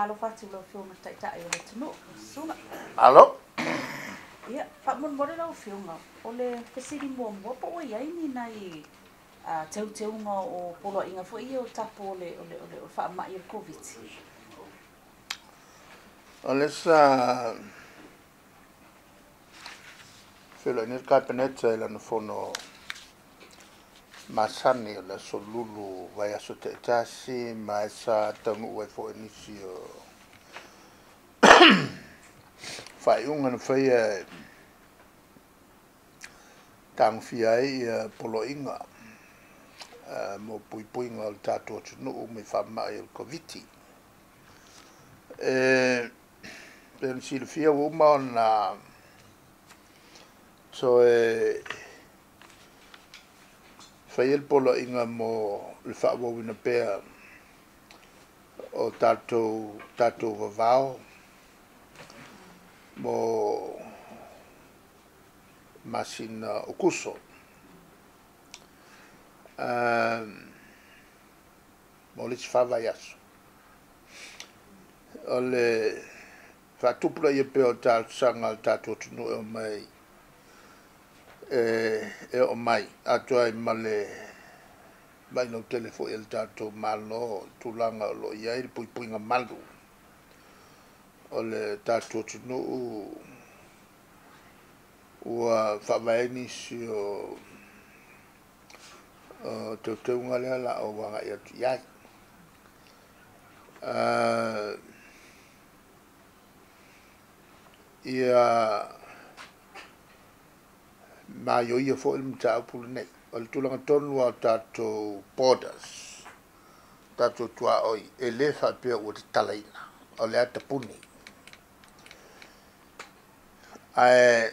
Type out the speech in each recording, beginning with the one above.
Malo fatu lo film tai tai o tunu suna. Malo? Ia, fa mon mo lo film o le fesiri mo mo po o ia ni nai teuteunga o poloa'iga fo ia o tapo le fa mai o KOVITI. O le sa felo ni Kapeneta la no fono masani o le solulu vai aso te tasi ma esa atunu'u e fo inisio fai unga na fai tangfia ai poloa'iga mo puipuiga o le tatou atunu'u me faamai o le KOVITI pena silafia ua uma ona so fai el poloa'iga mo le fa'auauina pea o tatou vavao mo masina o kuso mo le fa'avai aso o le fa'atupula ia pea o talosaga o le tatou atunu'u o mai o mai atu ai ma le mai no tele fo'i le tatou malo tulaga o lo'i ai le puipuiga malu o le tatou atunu'u ua fa'avae nisi o teuteuga lea la'o aga'i atu i ai ia maioia fo'i le mataupu lenei o le tulaga tonu ao tatou borders tatou tua'oi e lē fa'apea ua tatalaina o le a tapuni ae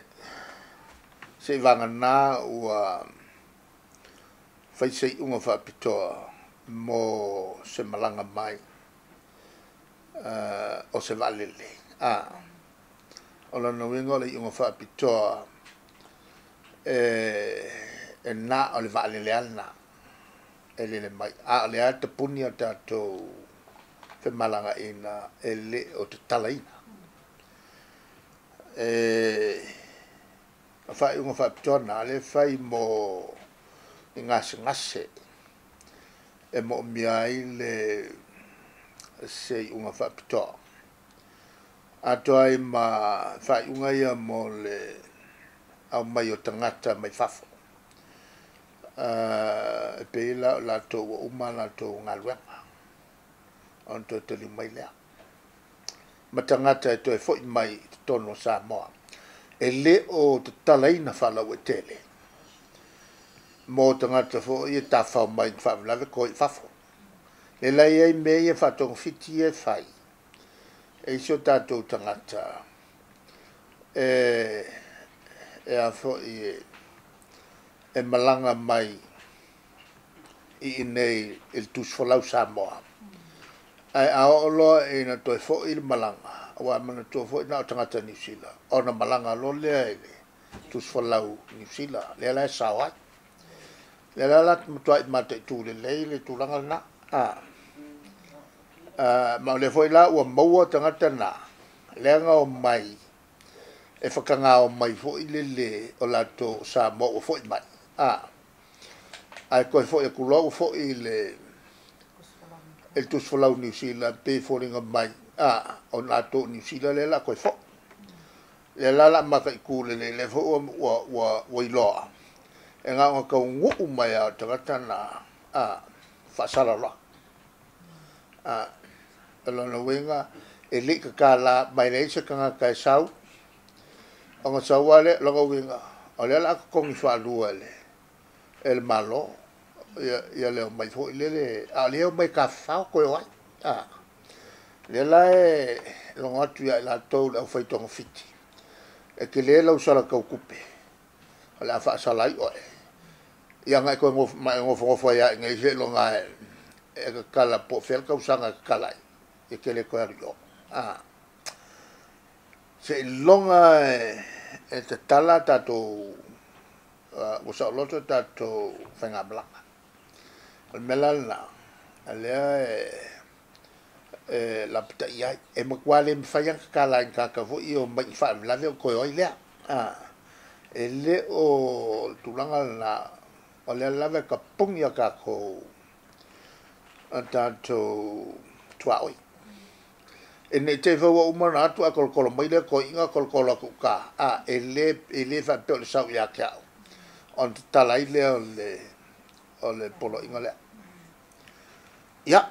se'i vaganā ua faisei'uga fa'apitoa mo se malaga mai o se va'alele o lana uiga o le i'uga fa'apitoa e na o le va'alele ana e lele mai o le a tapuni o tatou faimalagaina e lē o tatalaina fa'ai'uga fa'apitoa na le fai mo i gasegase e mo'omia ai le se'i'uga fa'apitoa atoa ai ma fa'ai'uga ia mo le au mai o tangata mai fafo e pei la latou ua uma latou galuega ona toe tali mai lea ma tagata e toe fo'i mai totonu o Samoa e lē o tatalaina fa'alau e tele mo tagata fo'i e tafao mai fa'amalave ko'i fafo le lai ai mea ia fa'atogofiti e fai e isi o tatou tagata e a fo'i e malaga mai i nei i le tusifolau Samoa ae ao'oloa ina toe fo'i le malaga ua manatua fo'i na o tagata New Zealand ona malaga alo lea i le tusifolau New Zealand lea la e sao ai lea la latu matua'i mataʻitū lelei le tulaga lana ma o le fo'i la ua maua tagata na leaga o mai e whakangao mai fo'i lele o lato Samoa o fo'i mai ai koe fo'i e kuloa o fo'i le tusifolau New Zealand pe fo'olinga mai o lato New Zealand le la koe fo'i le la maka i ku lele le fo'i ua iloa e ngā ngā kau ngu'u mai a tagata na whasarala e lana wenga e li kakala mai le isa kanga kai sau anga saua le langa winga o le la kongi whaalua le Malo ia leo mai fo le leo mai ka whao koe wai le la e longa atu ia la tau le au whaitonga fiti e ke le lau sala kau kupe o le a whaasalai oe ia ngai ko ngofo ia ngai se lo ngai e ka kala po fel ka usanga kala e kele ko rio se longa e te tala tato o sa loto tato whenga blanga al melala alea la pita ia e makwale mfaya kala in kaka vo i o mai fa la ve ko oi lea e le o tulanga la o le lave ka pungia ka ko tato tuaoi e ne te fa o mana atu a kol mai le ko inga kol ku ka e le fa pe le sau ya ka on talai le o le polo inga le ya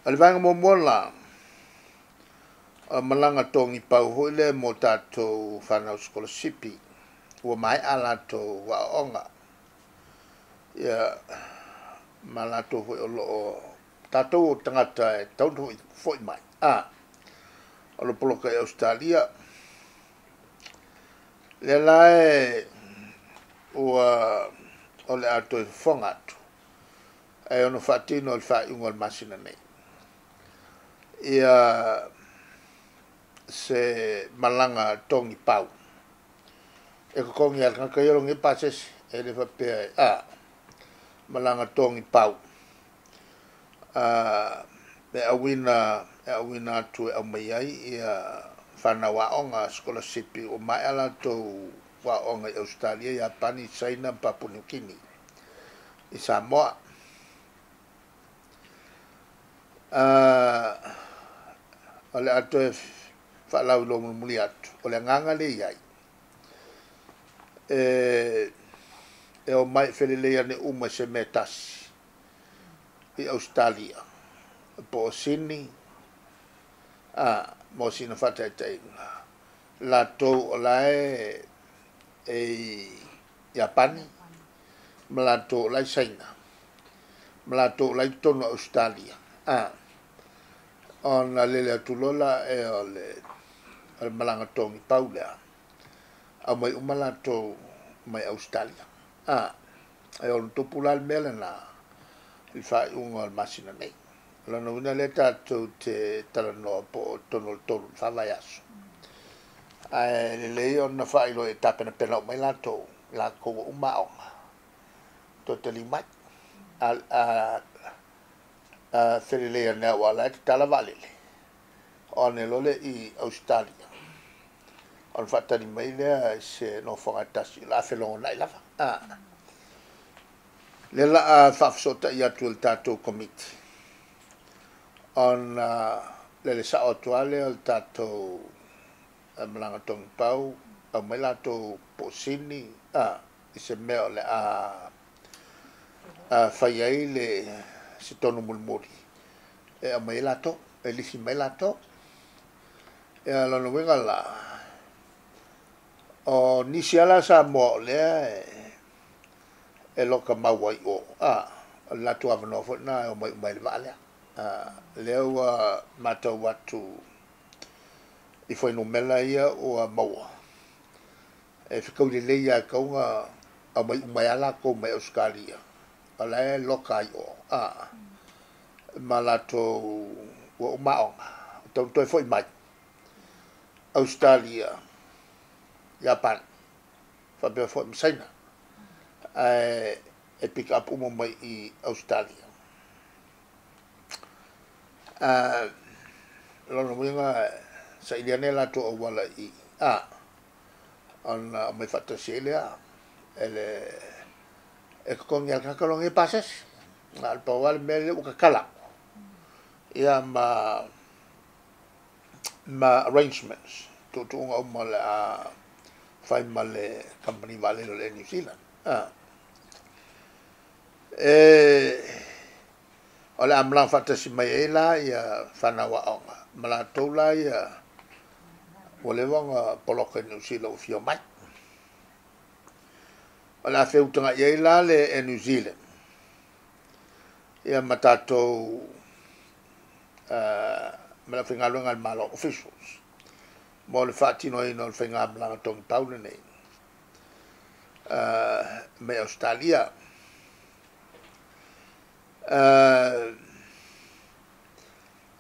al vanga mo mola malanga tongi pau ho le mo tato fanau sikolasipi o mae'a lato wa onga ya malato ho lo tato tangata tau foi mai o lo polo ka Australia le lai o le ato fongatu e ono fatino il fa un masina nei ia se malanga tongi pau e ko kongi al ka yo ngi pases e le fa pe malanga tongi pau e awina tu e mai ai ia fanau onga sikolasipi o mae'a lato wa onga Australia ya pani China Papua New Guinea i Samoa ole ato fa lau lo muli atu ole nganga le iai e o mai felele ane uma se metas i Australia po sini mo sina fata te la to olae e Japani mlato lai China mlato lai tono Australia on la lele tulola e ole malanga tongi paula a mai umalato mai Australia e on topulal melena il fa un al masina nei la novena leta te talano po tono fa vai aso le on fa ilo e tapenaga mai lato la ko umaonga totally mai al felele na wala tala valele on lole i Australia on fatani mai le se no fongatasi la felona ila le la fa sota ia tu tato komiti on le sa otuale al tato malanga togipau au mai lato posini i se mea le fai ai le se tonu mulmuri e a mai lato e lisi mai lato e ala no venga la o nisi ala Samoa le e loka mawai o la tu avano fo na o mai le vale leo mata watu i foi no mela ia o maua e ficou le leia kaunga a mai ala ko mai Australia ala loka i o malato o maonga to foi mai Australia Japan fa be foi China e pick up mai i Australia lono winga sa iliane la to wala i on mai fatta selia ele e con el kakalong e pases al pawal mele u kakala ia ma arrangements to nga mala faimalaga company vale le New Zealand ole amla fatta si mai la ia fanau onga mala tola ia ole wanga poloka New Zealand fio mai ala feutanga ia la le New Zealand ia matato mala fingalunga al Malo officials mo le fatino ino le finga blanca tong paule nei me Australia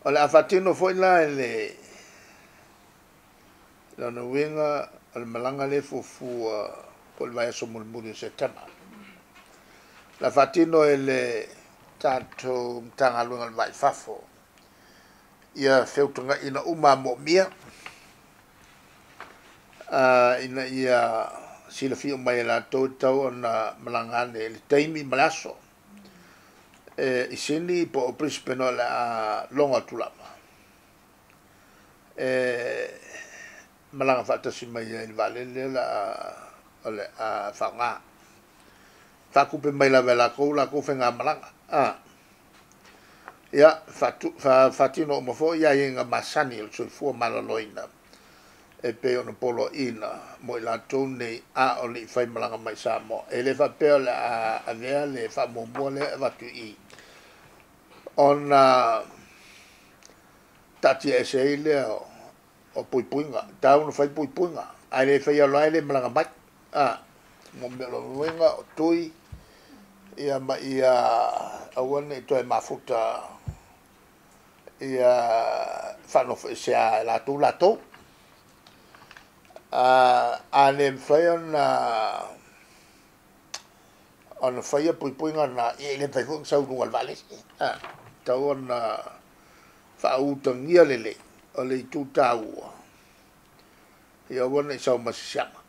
o le afatino foi la le lana winga al malanga le fufu po le vai so mulmuli Setema la fatino ele tanto tanga lunga le vai fafo ia feutunga ina uma mo mia ina ia sila fi mai la tau na malanga le taimi malaso isini po prispeno la longa tulama malanga fata si mai il vale la ole a fanga fa kupe mai la vela ko fenga malanga ya fatino mo fo ya inga masani so fu malaloina e pe ono poloa'ina mo la tone a oli faimalaga mai Samoa e le fa pe la a vea le fa mo le va tu i ona tati ese ile o puipuinga ta uno fai puipuinga ai le fai ala le malaga mai mo me lo wenga o tui ia ma ia awane to e mafuta ia fano se a la tu ane fai ona fai puipuinga na ile fai fo saunoa al vale tau ona fa'autangia lele o le tutau ia wana i sau masisiama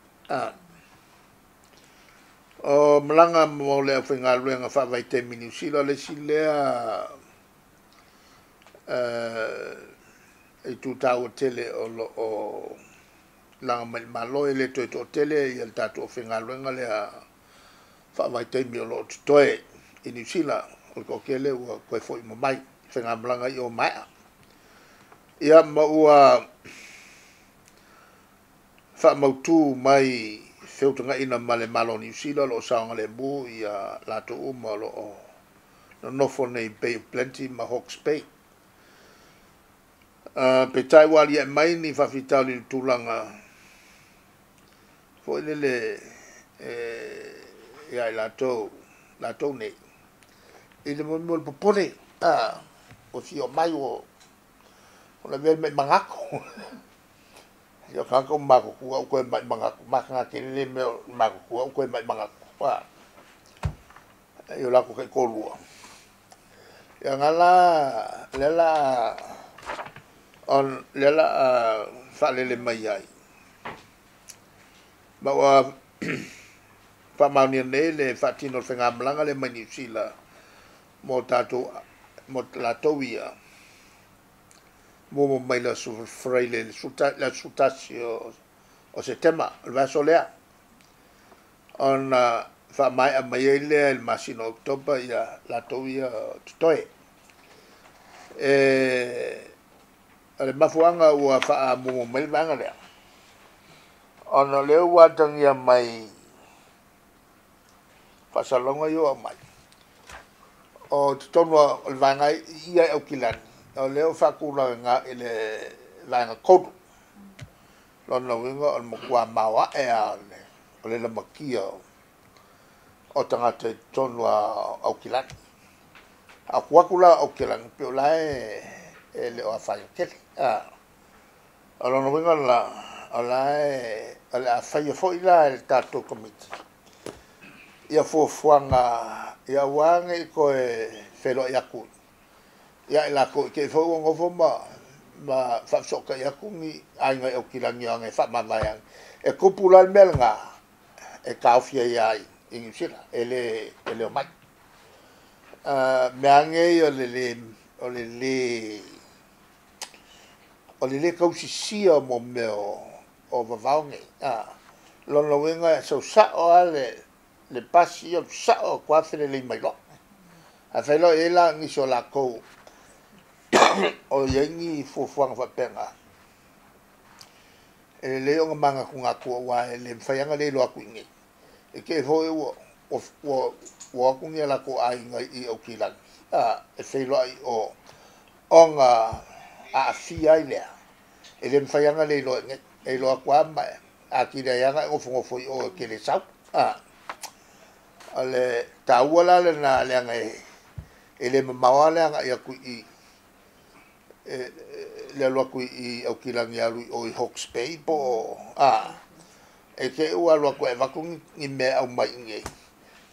o malanga mo le whengaluenga whawaitemini New Zealand le silea i tutau tele o langa mai Malo le toi to tele i al tatu o whengaluenga le whawaitemini o lo tutoe i New Zealand o kokele ua koe fo i mamai whengamalanga i o mae'a ia maua whamautu mai whiutanga ina male Malo New Zealand lo saonga le mu ia lato uma lo o no nofo nei Bay of Plenty ma Hawke's Bay pe tai wali e mai ni whawhitau ni tūlanga fo ilele ia lato nei ile mo mo popole o si o mai o ona vel me mangako yo kako mako ku ko mai mangako maka ke le me mako ku ko mai mangako wa yo la ko ko lu ya ngala lela on lela fa le mai ai ba wa pa mani le fatino fenga mlanga le mani sila mo tato mo la tovia mo mai la su fraile la sutasio o Setema va solea on fa mai a mai le el masino october ya la tovia toe ale mafuanga wa fa mo mai vanga le on le wa tang ya mai fa salonga yo mai o tono vanga ia o kilani o leo fakula nga ile vanga kodu lona winga o mokua mawa e ale o le makia o tangata tono au kilani a kuakula o kilani pe ola e le o afai kele o lona winga la a fai fo ila el tato komiti ia fo fuanga ia wange ko e felo yaku ya la ko ke fo ngofo ma fa soka yaku ni ainga o kilangi anga fa mamaya e kupula melnga e kaufia ya ingusira ele o mai me ange o le kausisia mo meo o vavaunge lona wenga so sa o ale le pasi o sa o kwa fere le mai lo a felo ela ngi so la ko o yengi fufuanga fa penga e le o manga kunga ko wa le faianga le lo akuingi e ke fo o kunga la ko ai ngai o kilan e felo ai o onga a fia ile e le faianga le lo e lo akwa a kira yanga o fongo foi o ke le sau ale taua le na le ngai ele mamawa le ngai ku I le lo ku I o kilangi alu o I Hawke's Bay po e ke ua lo ku e vaku ni me au mai nge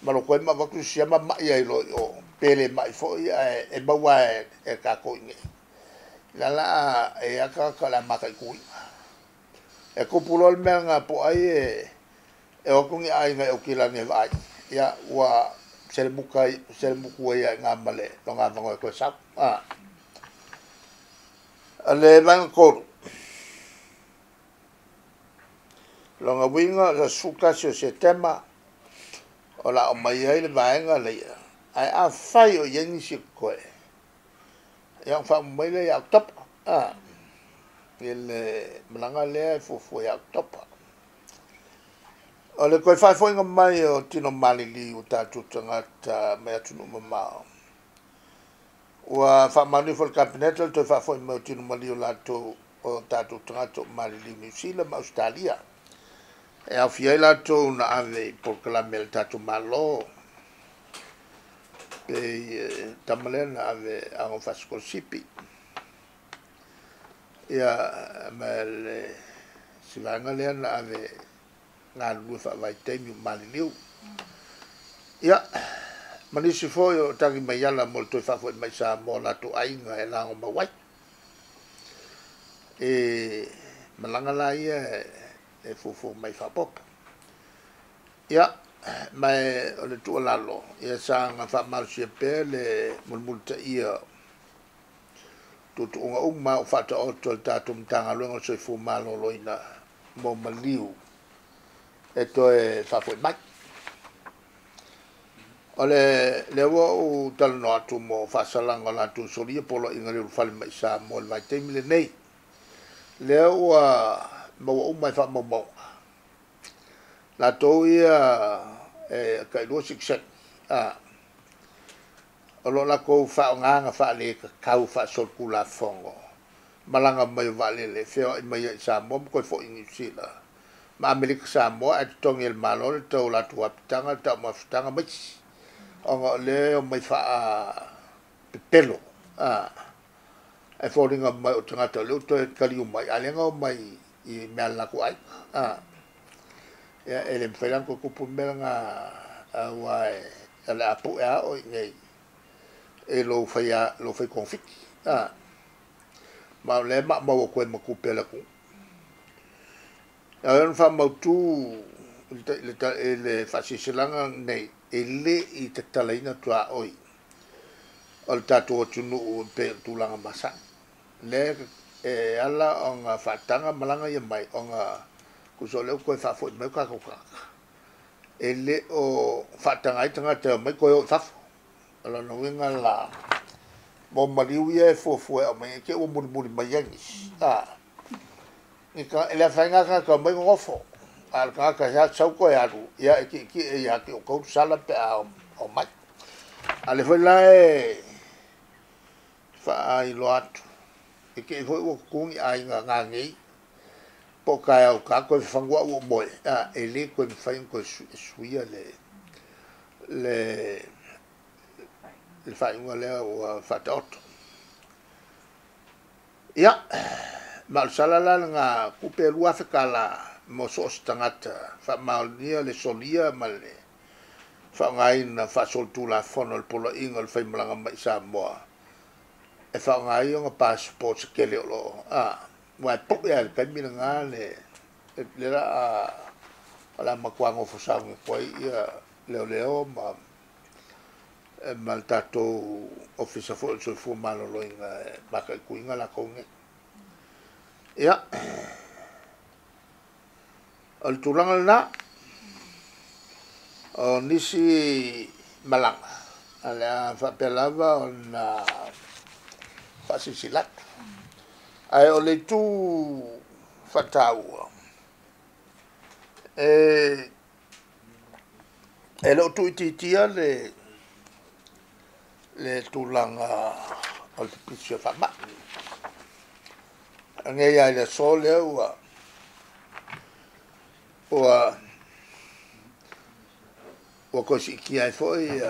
malo ko ma vaku sia ma mai ai lo o pele mai fo e bawa e ka ko nge la e aka ka la maka ku e ko pulo me nga po ai e o ku ngi ai ngai o kilangi ai ya wa sel buku ya ngamale lo ngava ko sa ale lang ko lo ngawinga la suka so Setema o la o mai ai le vaenga le ai a fai o yengi si koe yang fa mai le ya top ele malanga le fo ya top ole koe fai foi mai o tino malili o tatu tangata me atunu'u mamao wa fa manu fo Kapeneta to fa foi mo tino malili o lato o tatu tangata malili New Zealand Australia e a fia lato na ave por clamel tatu Malo e tamalena ave a fa sikolasipi ya mal silanga le na ave nga lu fa vai temi maliliu ya manisi foi o tangi mai ala molto fa foi mai sa mo la to ainga e la o mawai e malanga la ia e fofo mai fa pop ya mai o le tu lalo ia sa nga fa mal si pele multa ia tutu unga umma o fa ta o to tatu mtanga lo so fu malo loina mo maliu eto e fa foi mai ole le wo tal no atu mo fa salanga la tu solia polo ingare u fal mai sa mo vai temi lenei le wa mo mai fa mo la to ia e ka do sikse olo la ko fa nga fa le ka fa sol kula fongo malanga mai vale le feo mai sa mo ko fo inisila ma Amerika Samoa at tong el Malo to la tua tanga ta ma tanga mai o le mai fa pelo e falling up mai o tanga to lo to kali mai alenga mai I me ala ko ai ya ele felan ko ku pumelanga wa ala apu a o nei e lo fai confit ma le ma ko ma ku pela ku Ayan fa mautu le fasisilanga nei ele I te talaina tua oi o le tatu atunu'u pe tulanga masa le ala o nga fatanga malanga ia mai o nga kusole ko fa fo mai ka ele o fatanga I tanga te mai ko fa ala no winga la mo maliu ia fo o mai ke o muri mai yangi ele fainga ka mai ngofo al ka ya chau ko ya ru ya ki ya ki ko sala pe o mai ale foi la fa ai lo atu ke foi o kungi ai nga ngi po ka o ka ko fangwa o moi ele ko fain ko suia le fain wala o fatot ya mal salala nga kupe lua fekala mo so stangata fa malnia le solia male fa ngai na fa soltu la fonol polo ingol faimalaga mai Samoa e fa ngai nga passport kele lo wa po ya ka mi nga le la ala makwango fo sa ko ia leo ma mal tato officer fo so fu malo lo inga baka kuinga la konge ya al tulanga na o nisi malanga ala fa pelava na fa sisilat ai o le tu fatau e lo tu titia le tulanga o le pisio fa ma nge ya le sole o o ko si ki ai foi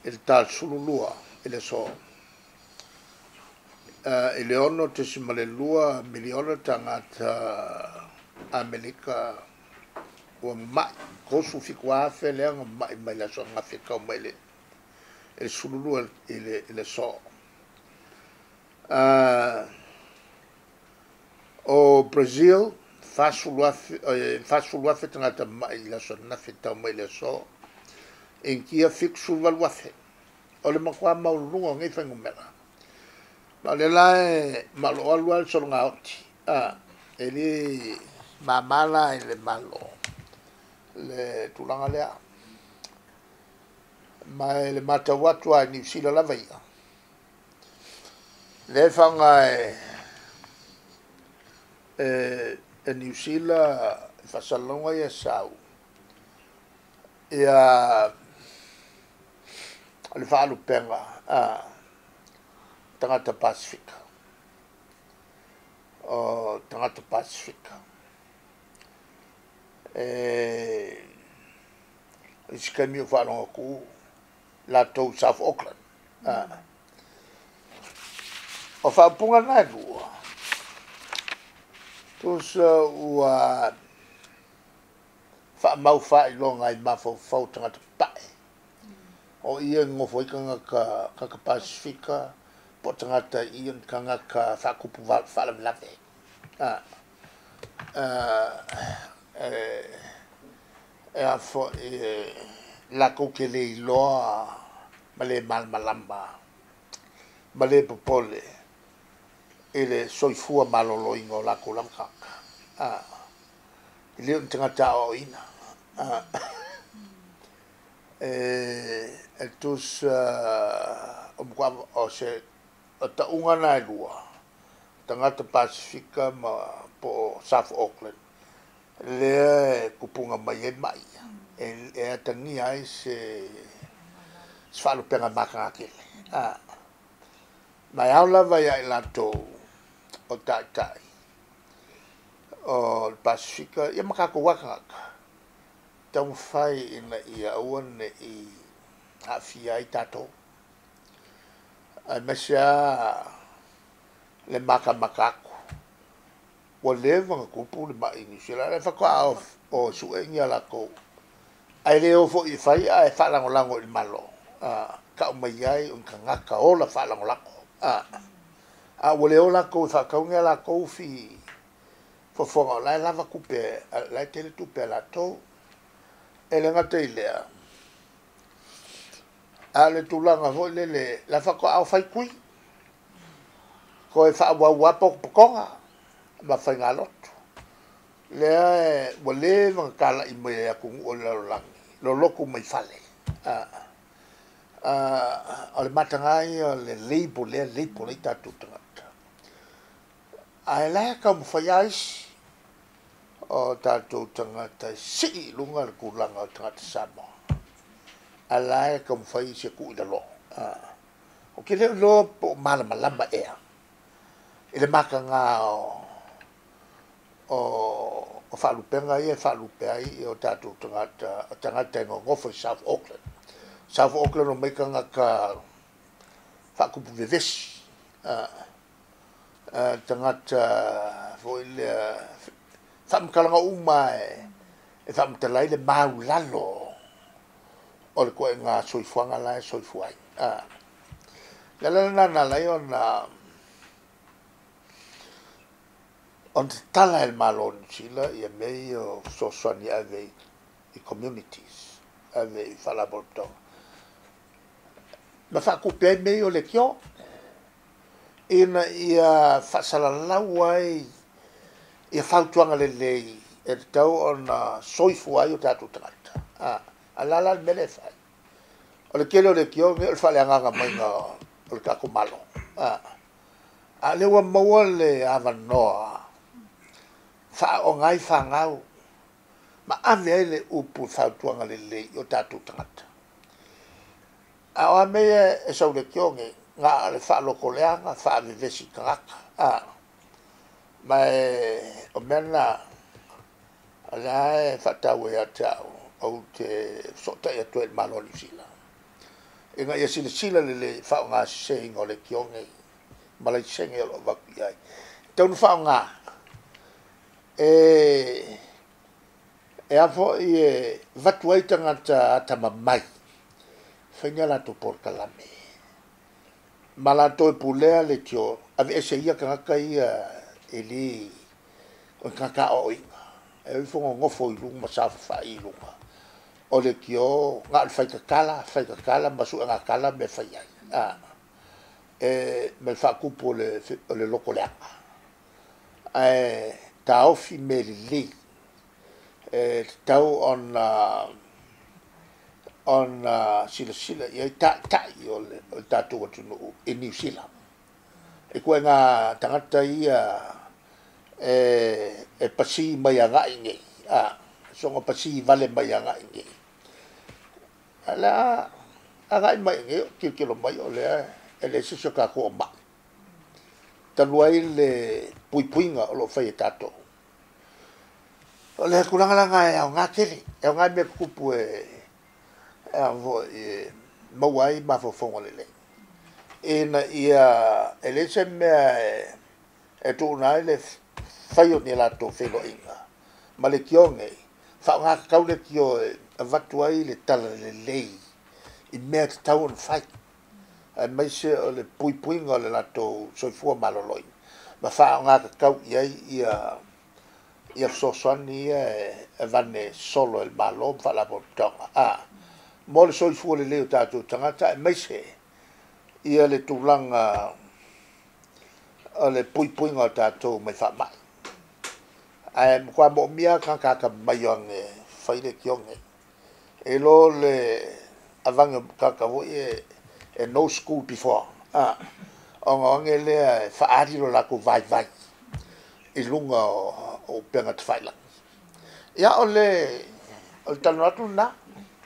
il tal sululua ele so ele ono te simalelua miliona tangata Amerika o mai ko su fiku afe le mai la so ngafika mai le ele sululua ele so o Brazil fasulua tangata mai la so na fita mai le so en kia fixu valuafe o le makua maulunga ngai whaingumela ma le lae malo alua le solonga oti ele mamala ele malo le tulanga lea ma le mata watu a New Zealand lava ia le whanga New Zealand whasalonga ia sau ia le whaalu penga tangata Pasifika o tangata Pasifika iskami o whalonga ku la tau South Auckland o whaapunga nai lua tus ua whaamau whailonga i mawhau tangata pae o ia ngofo i kanga ka Pasifika po tangata i kanga ka whakupu whalamlawe a fo la ko ke le loa male malamba male popole ele soifua malolo ingo la ko lamka ile tangata o ina tus o se ta unga na lua tangata Pasifika ma po South Auckland le kupunga mai mai e tangi ai se sfalu penga maka akele mai aula vai ai lato o tai o Pasifika ia makako waka tau fai ina ia uane i hafia i tato ai mesia le makako o leva kupu le mai ni sela le faka o suenga la ko ai leo fo i fai ai falango lango i malo ka mai ai un kanga o la falango lango o leo la ko fa ka unga la ko fi fo la lava kupe la tele tu pe la to ele ngata ile ale tulanga vo le la faka au fai kui ko e fa wa pokonga ma fai ngaloto le wale ma kala i mai aku o lo loko mai fale ale matangai le leipo le tatu tangata ai la ka mo fai ais o tatu tangata si lunga ku langa tangata Samoa ala ka mo fai se ku i lo o ke le lo po malamba ele makanga o whaalupenga i e whaalupe ai o tātou tangata ngofo South Auckland. South Auckland o meikanga ka whaakupu vevesi. Tangata foile whaamkalanga uma e whaamtalai le mau lalo o le koe ngā soifuanga lai soifuai. Lala nana lai o na on te tala el Malo ni sila ia mei o sosani ave i communities ave i whalabolto ma whakupe ai mei o le kio ina ia whasalalau ai ia whautuanga lenei e te tau o na soifu ai o tātou tangata alala mele whai o le kele o le kio me o le whaleanganga mai ngā o le kako Malo a lewa maua le avanoa fa o ngai fa ngau ma ave ele upu fa tuanga le le o tatu tangata a o me e so le kionge nga le fa lo koleanga fa ave vesi kaka ma o mena ala fatau e atau au te sota e to Malo ni sila inga ia sila le fa nga se ngo le kionge malai senge lo va ia tau fa nga e afo e vatuai tangata tamamai fainyala to por kalame malato e pulea le tio ave ese ia kanga ia eli o kaka o inga e fongo ngofo i lunga safa fa i lunga o le kio nga fai kala masu nga kala me fai ai me fa kupo le loko leanga tau fi me li tau on sila ia ta o le tatu atunu'u i New Zealand e koe ngā tangata ia e pasi mai a ngai ngai songa pasi vale mai a ngai ngai ala a ngai mai ngai kilo mai o le e le sisio ka kua ma taluai le puipuinga o lo fai e tato o le kulangalanga e au ngā kere e au ngā mea kupu e avo mauai mafofonga le ina ia e le se mea e tūna le whaio ni lato whelo inga. Ma le kionge, whao ngā kakau le kio e watuai le tala le lei i mea te tau on whai. E mai se o le puipuinga o le lato soifua maloloi. Ma whao ngā kakau iai ia sosoani ia e vane solo el Malo whalapo tonga. Mo le soifua le leo tātou tangata e mai se ia le tūlanga o le puipuinga o tātou mai whamai. Kwa mo mia kaka mai o nge whaile kionge. E lo le avanga kaka hoi e no school before. O nge lea whaari lo lako vai. I lunga o penga te whailang. Ia o le tanu atu na.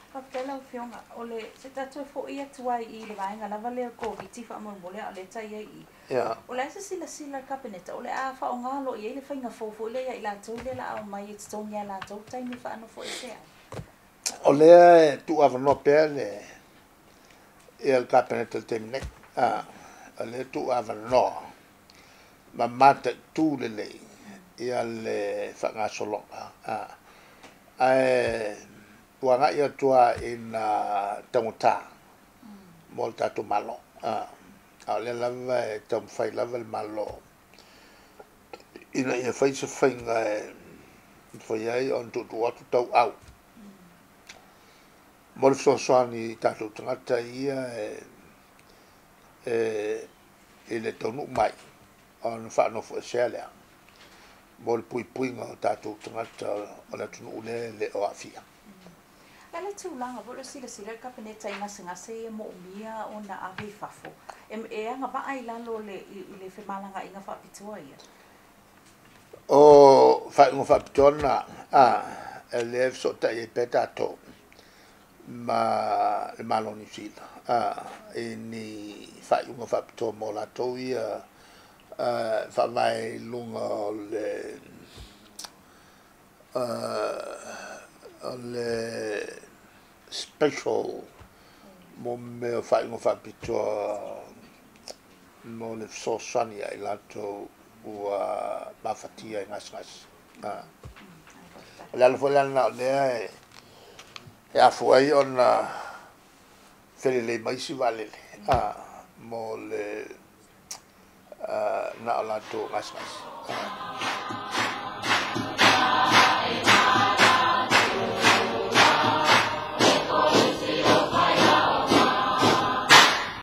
Kapela o fionga, o le se tatu fo ia tuai i le vaenga lava lea KOVITI whaamamole a le tai ai. O le asa sila Kapeneta, o le a wha o ngalo i le whainga fofo le ia i la tau le la au mai e tongia la tau taimi whaano fo e sea. O lea tu avanoa pea le e Kapeneta le temine. O le tu avanoa. Ma mata tu le lei. Ia le whangasolonga. Wanga ia tua ina tangota mo tatu Malo le lava e tam fai lava le Malo ina ia fai se fainga foi ai on tu atu tau au mo le soani tatu tangata ia le tonu mai on whaano fo selea mo le puipuinga tatu tangata o le atunu'u le o afia. Ele tūlanga, vore sila Kapeneta i ngase e mo mia o na awe fafo. E anga ba ai lalo le faimalaga inga whapitua ia? O whaingo whapitona, e le sota i peta to ma le Malo ni sila. E ni whaingo whapitoa mo la tau ia whamai lunga le special mo me whaingo whapitoa mo le sosani ai lato ua mawhatia i ngas. Le alafo lana o lea e afuai o na whelele maisi valele mo le na o lato ngas.